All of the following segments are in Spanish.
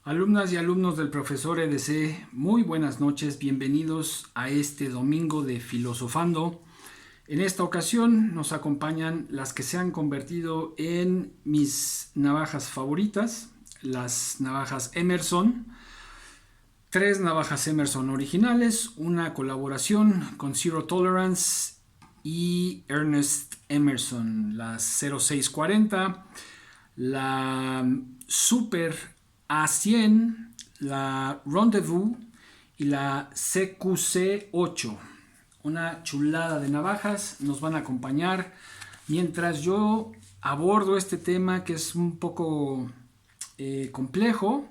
Alumnas y alumnos del profesor EDC, muy buenas noches, bienvenidos a este domingo de Filosofando. En esta ocasión nos acompañan las que se han convertido en mis navajas favoritas, las navajas Emerson. 3 navajas Emerson originales, una colaboración con Zero Tolerance y Ernest Emerson, la 0640, la Super A100, la Rendezvous y la CQC8. Una chulada de navajas nos van a acompañar mientras yo abordo este tema que es un poco complejo.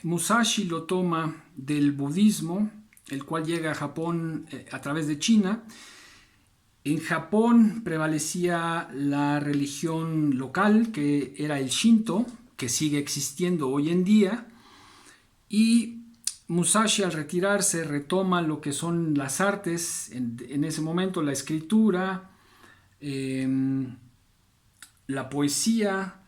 Musashi lo toma del budismo, el cual llega a Japón a través de China. En Japón prevalecía la religión local, que era el Shinto, que sigue existiendo hoy en día, y Musashi al retirarse retoma lo que son las artes, en ese momento la escritura, la poesía,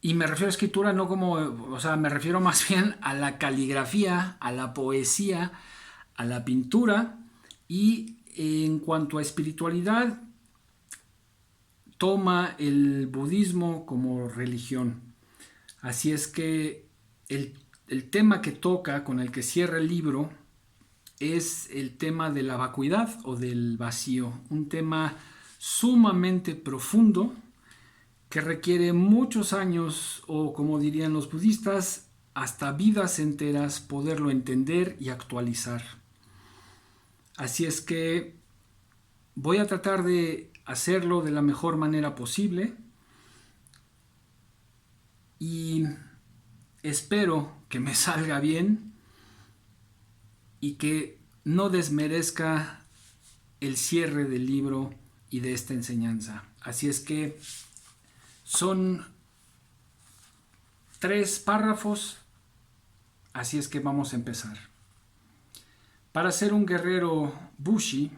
y me refiero a escritura no como, o sea, me refiero más bien a la caligrafía, a la poesía, a la pintura. Y en cuanto a espiritualidad, toma el budismo como religión. Así es que el tema que toca, con el que cierra el libro, es el tema de la vacuidad o del vacío. Un tema sumamente profundo que requiere muchos años, o como dirían los budistas, hasta vidas enteras poderlo entender y actualizar. Así es que voy a tratar de hacerlo de la mejor manera posible y espero que me salga bien y que no desmerezca el cierre del libro y de esta enseñanza. Así es que son 3 párrafos, así es que vamos a empezar. Para ser un guerrero Bushi,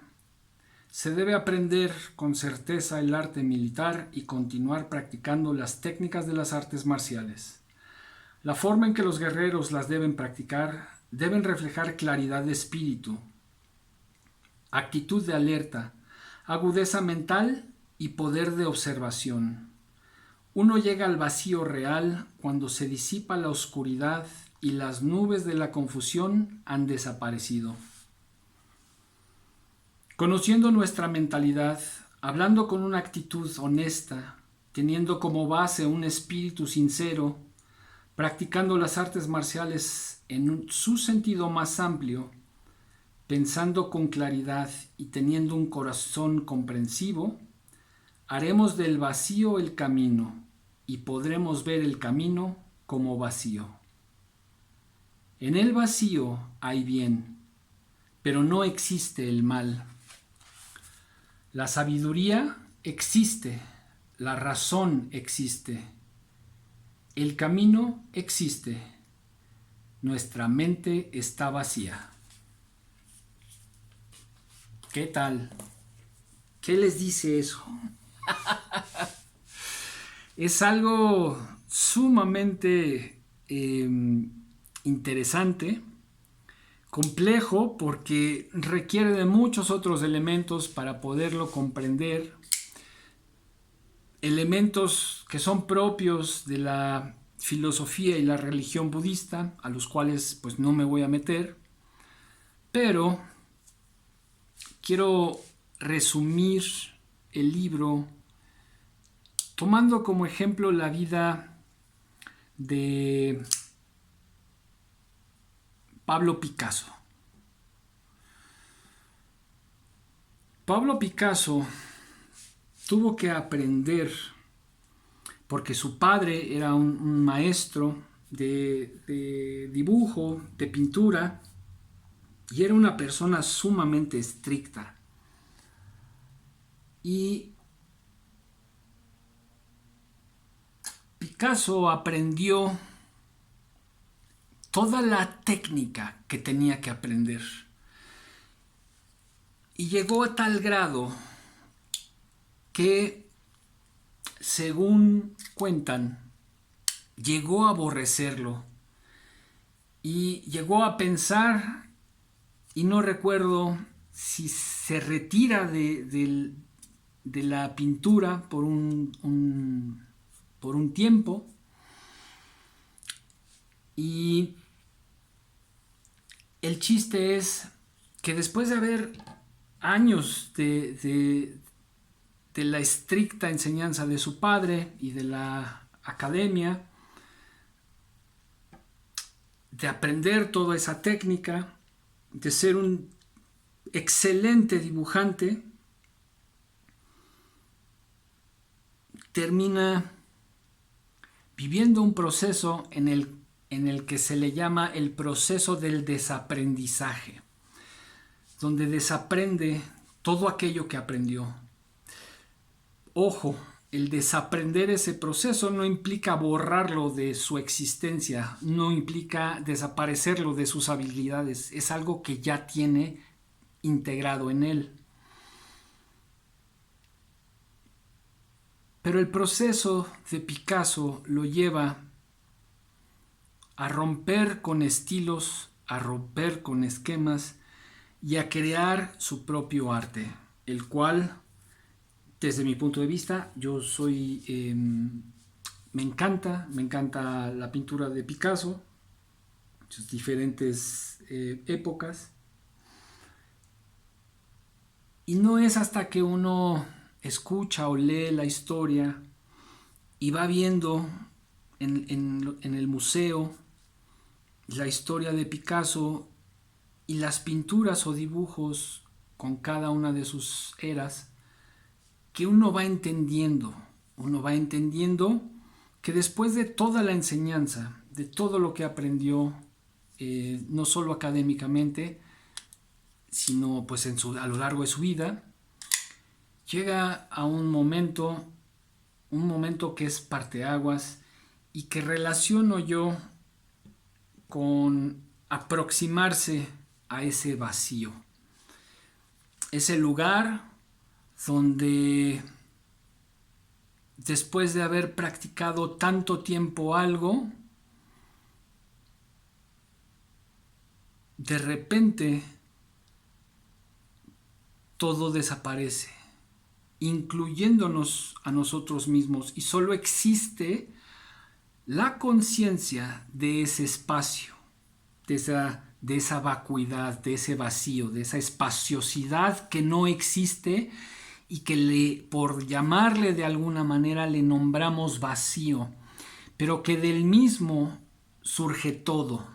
se debe aprender con certeza el arte militar y continuar practicando las técnicas de las artes marciales. La forma en que los guerreros las deben practicar deben reflejar claridad de espíritu, actitud de alerta, agudeza mental y poder de observación. Uno llega al vacío real cuando se disipa la oscuridad y las nubes de la confusión han desaparecido. Conociendo nuestra mentalidad, hablando con una actitud honesta, teniendo como base un espíritu sincero, practicando las artes marciales en su sentido más amplio, pensando con claridad y teniendo un corazón comprensivo, haremos del vacío el camino y podremos ver el camino como vacío. En el vacío hay bien, pero no existe el mal. La sabiduría existe, la razón existe, el camino existe, nuestra mente está vacía. ¿Qué tal? ¿Qué les dice eso? Es algo sumamente interesante, complejo, porque requiere de muchos otros elementos para poderlo comprender. Elementos que son propios de la filosofía y la religión budista, a los cuales pues no me voy a meter, pero quiero resumir el libro tomando como ejemplo la vida de Pablo Picasso. Pablo Picasso tuvo que aprender, porque su padre era un maestro de dibujo, de pintura, y era una persona sumamente estricta. Y Picasso aprendió toda la técnica que tenía que aprender. Y llegó a tal grado que, según cuentan, llegó a aborrecerlo y llegó a pensar, y no recuerdo si se retira de la pintura por por un tiempo, y el chiste es que después de haber años de la estricta enseñanza de su padre y de la academia, de aprender toda esa técnica, de ser un excelente dibujante, termina viviendo un proceso en el que se le llama el proceso del desaprendizaje, donde desaprende todo aquello que aprendió. Ojo, el desaprender ese proceso no implica borrarlo de su existencia, no implica desaparecerlo de sus habilidades, es algo que ya tiene integrado en él. Pero el proceso de Picasso lo lleva a romper con estilos, a romper con esquemas y a crear su propio arte, el cual, desde mi punto de vista, me encanta la pintura de Picasso, sus diferentes épocas, y no es hasta que uno escucha o lee la historia y va viendo en el museo la historia de Picasso y las pinturas o dibujos con cada una de sus eras, que uno va entendiendo que después de toda la enseñanza, de todo lo que aprendió, no solo académicamente, sino pues a lo largo de su vida, llega a un momento que es parteaguas y que relaciono yo con aproximarse a ese vacío. Ese lugar donde después de haber practicado tanto tiempo algo, de repente todo desaparece, incluyéndonos a nosotros mismos, y solo existe la conciencia de ese espacio, de esa vacuidad, de ese vacío, de esa espaciosidad que no existe y que por llamarle de alguna manera le nombramos vacío, pero que del mismo surge todo.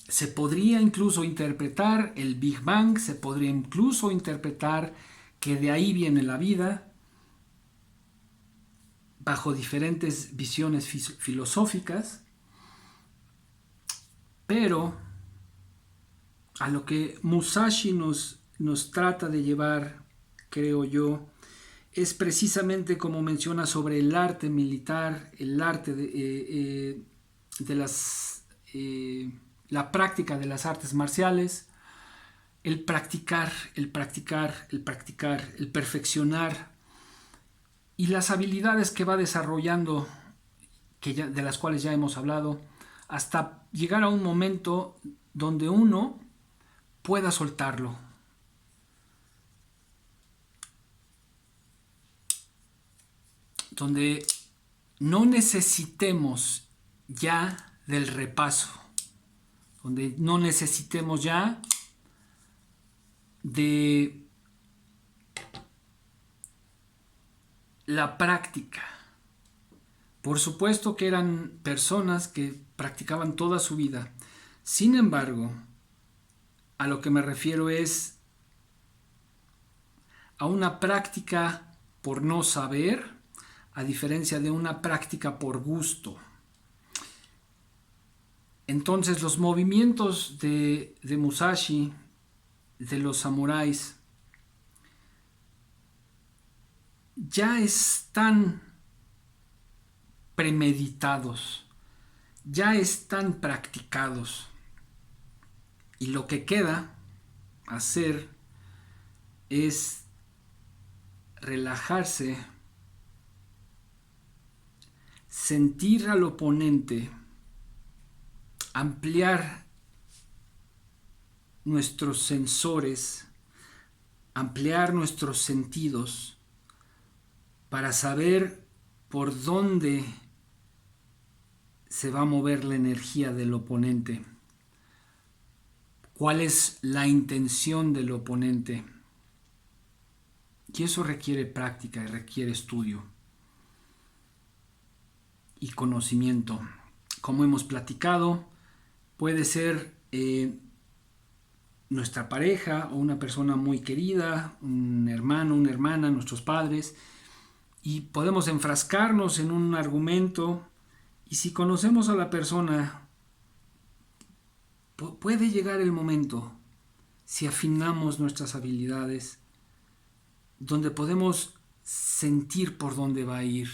Se podría incluso interpretar el Big Bang, se podría incluso interpretar que de ahí viene la vida, bajo diferentes visiones filosóficas, pero a lo que Musashi nos trata de llevar, creo yo, es precisamente como menciona sobre el arte militar, el arte de la práctica de las artes marciales, el practicar, el perfeccionar, y las habilidades que va desarrollando, de las cuales ya hemos hablado, hasta llegar a un momento donde uno pueda soltarlo. Donde no necesitemos ya del repaso, donde no necesitemos ya de la práctica. Por supuesto que eran personas que practicaban toda su vida. Sin embargo, a lo que me refiero es a una práctica por no saber, a diferencia de una práctica por gusto. Entonces los movimientos de Musashi, de los samuráis, ya están premeditados, ya están practicados, y lo que queda hacer es relajarse, sentir al oponente, ampliar nuestros sensores, ampliar nuestros sentidos para saber por dónde se va a mover la energía del oponente, cuál es la intención del oponente. Y eso requiere práctica y requiere estudio y conocimiento. Como hemos platicado, puede ser nuestra pareja o una persona muy querida, un hermano, una hermana, nuestros padres, y podemos enfrascarnos en un argumento, y si conocemos a la persona, puede llegar el momento, si afinamos nuestras habilidades, donde podemos sentir por dónde va a ir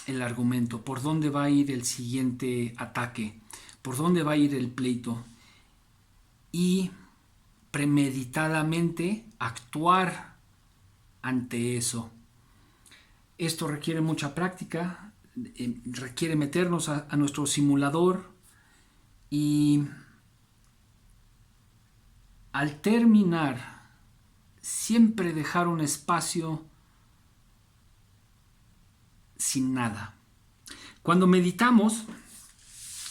el argumento, por dónde va a ir el siguiente ataque, por dónde va a ir el pleito, y premeditadamente actuar ante eso. Esto requiere mucha práctica, requiere meternos a nuestro simulador y al terminar siempre dejar un espacio sin nada. Cuando meditamos,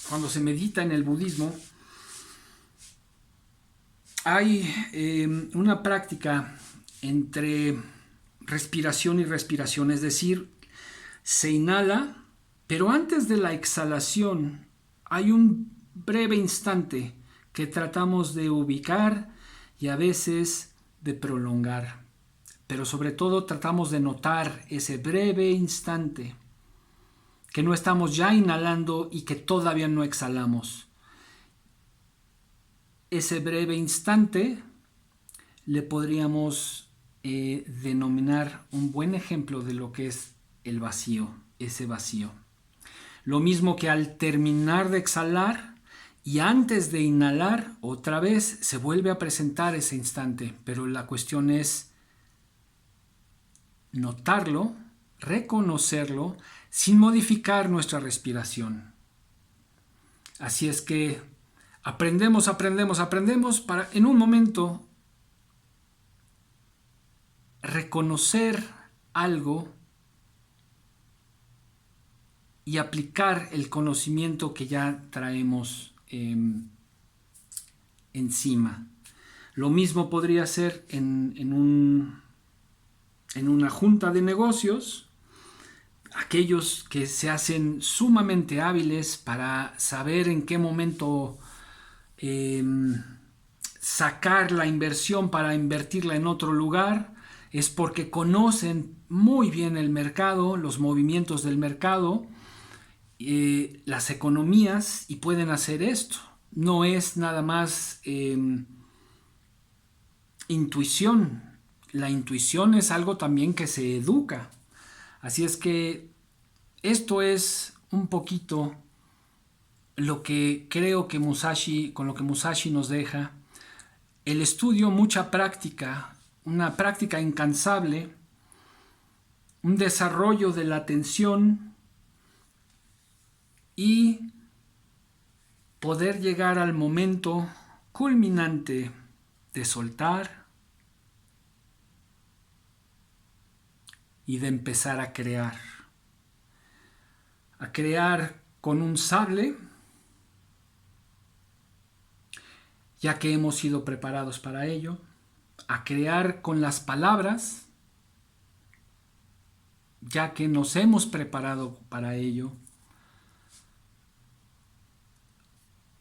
cuando se medita en el budismo, hay una práctica entre respiración y respiración, es decir, se inhala, pero antes de la exhalación hay un breve instante que tratamos de ubicar y a veces de prolongar, pero sobre todo tratamos de notar ese breve instante, que no estamos ya inhalando y que todavía no exhalamos. Ese breve instante le podríamos denominar un buen ejemplo de lo que es el vacío, ese vacío. Lo mismo que al terminar de exhalar y antes de inhalar, otra vez se vuelve a presentar ese instante, pero la cuestión es notarlo, reconocerlo, sin modificar nuestra respiración. Así es que aprendemos para en un momento reconocer algo y aplicar el conocimiento que ya traemos encima. Lo mismo podría ser en una junta de negocios, aquellos que se hacen sumamente hábiles para saber en qué momento sacar la inversión para invertirla en otro lugar, es porque conocen muy bien el mercado, los movimientos del mercado, las economías, y pueden hacer esto. No es nada más intuición. La intuición es algo también que se educa. Así es que esto es un poquito lo que creo que con lo que Musashi nos deja. El estudio, mucha práctica, una práctica incansable, un desarrollo de la atención y poder llegar al momento culminante de soltar y de empezar a crear con un sable, ya que hemos sido preparados para ello, a crear con las palabras, ya que nos hemos preparado para ello,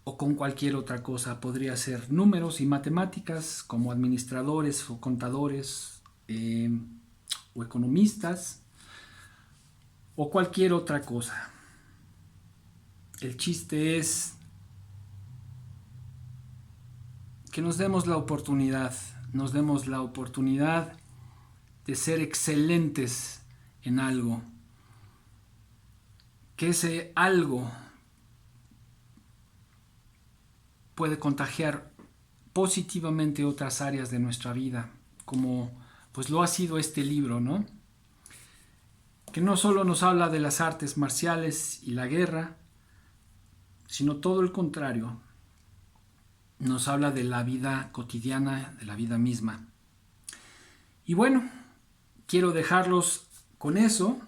o con cualquier otra cosa. Podría ser números y matemáticas, como administradores o contadores o economistas, o cualquier otra cosa. El chiste es que nos demos la oportunidad de ser excelentes en algo, que ese algo puede contagiar positivamente otras áreas de nuestra vida, como pues lo ha sido este libro, ¿no? que no solo nos habla de las artes marciales y la guerra, sino todo el contrario. Nos habla de la vida cotidiana, de la vida misma. Y bueno, quiero dejarlos con eso.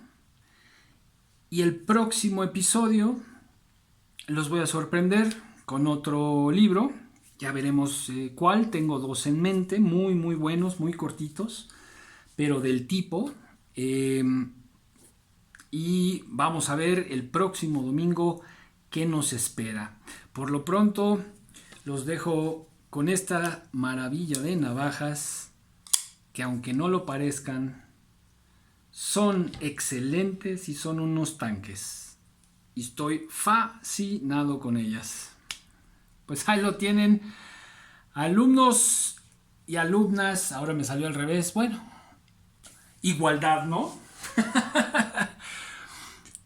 Y el próximo episodio los voy a sorprender con otro libro. Ya veremos cuál. Tengo 2 en mente, muy muy buenos, muy cortitos, pero del tipo. Y vamos a ver el próximo domingo qué nos espera. Por lo pronto, los dejo con esta maravilla de navajas que, aunque no lo parezcan, son excelentes y son unos tanques. Y estoy fascinado con ellas. Pues ahí lo tienen, alumnos y alumnas. Ahora me salió al revés. Bueno, igualdad, ¿no?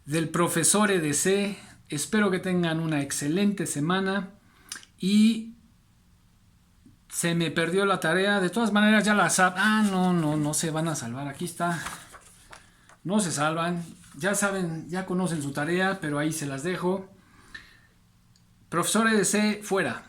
Del profesor EDC. Espero que tengan una excelente semana. Y se me perdió la tarea. De todas maneras ya la saben. No se van a salvar. Aquí está. No se salvan. Ya saben, ya conocen su tarea, pero ahí se las dejo. Profesor EDC, fuera.